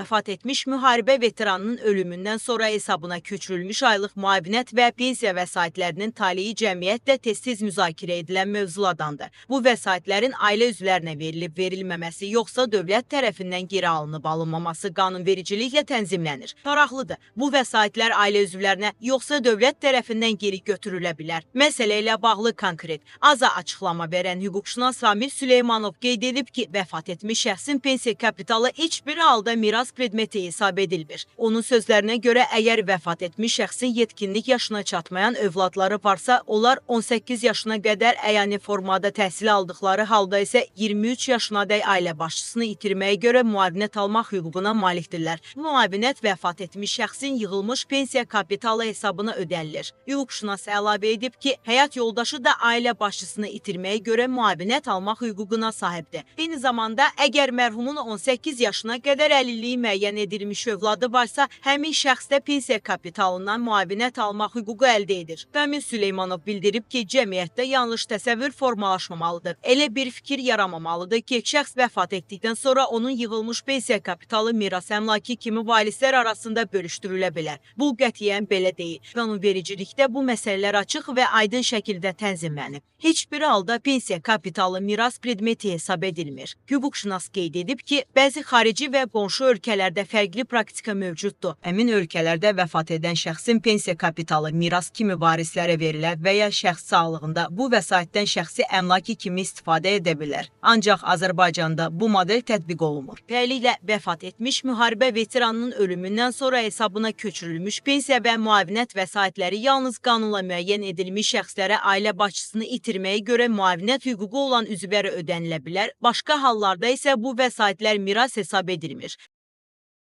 vəfat etmiş müharibə veteranının ölümündən sonra hesabına köçürülmüş aylıq müavinət və pensiya vəsaitlərinin taleyi cəmiyyətlə tez-tez müzakirə edilən mövzulardandır. Bu vəsaitlərin ailə üzvlərinə verilib-verilməməsi, yoxsa dövlət tərəfindən geri alınıb-alınmaması qanunvericiliklə tənzimlənir. Maraqlıdır, bu vəsaitlər ailə üzvlərinə, yoxsa dövlət tərəfindən geri götürülə bilər. Məsələ ilə bağlı konkret, aza açıqlama verən hüquqşünas Ramil Süleymanov qeyd edib ki, vəfat etmiş şəxsin pensiya kapitalı heç bir halda miras predmeti hesab edilmir. Onun sözlərinə görə, əgər vəfat etmiş şəxsin yetkinlik yaşına çatmayan övladları varsa, onlar 18 yaşına qədər əyani formada təhsil aldıqları halda isə 23 yaşınadək ailə başçısını itirməyə görə müavinət almaq hüququna malikdirlər. Müavinət vəfat etmiş şəxsin yığılmış pensiya kapitalı hesabına ödənilir. Hüquqşünas əlavə edib ki, həyat yoldaşı da ailə başçısını itirməyə görə müavinət almaq hüququna sahibdir. Eyni zamanda, əgər mərhumun 18 yaşına qədər əlilliyi müəyyən edilmiş övladı varsa, həmin şəxs də pensiya kapitalından müavinət almaq hüququ əldə edir. Ramil Süleymanov bildirib ki, cəmiyyətdə yanlış təsəvvür formalaşmamalıdır. Elə bir fikir yaramamalıdır ki, şəxs vəfat etdikdən sonra onun yığılmış pensiya kapitalı miras əmlakı kimi varislər arasında bölüşdürülə bilər. Bu qətiyyən belə deyil. Qanunvericilikdə bu məsələlər açıq və aydın şəkildə tənzimlənib. Heç bir halda pensiya kapitalı miras predmeti hesab edilmir. Hüquqşünas qeyd edib ki, bəzi xarici və qonşu ölkələrdə fərqli praktika mövcuddur. Həmin ölkələrdə vəfat edən şəxsin pensiya kapitalı miras kimi varislərə verilər və ya şəxs sağlığında bu vəsaitdən şəxsi əmlaki kimi istifadə edə bilər. Ancaq Azərbaycanda bu model tətbiq olunmur. Beləliklə, vəfat etmiş müharibə veteranının ölümündən sonra hesabına köçürülmüş pensiya və müavinət vəsaitləri yalnız qanunla müəyyən edilmiş şəxslərə ailə başçısını itirməyə görə müavinət hüququ olan üzvlərə ödənilə bilər. Başqa hallarda isə bu vəsaitlər miras hesab edilmir.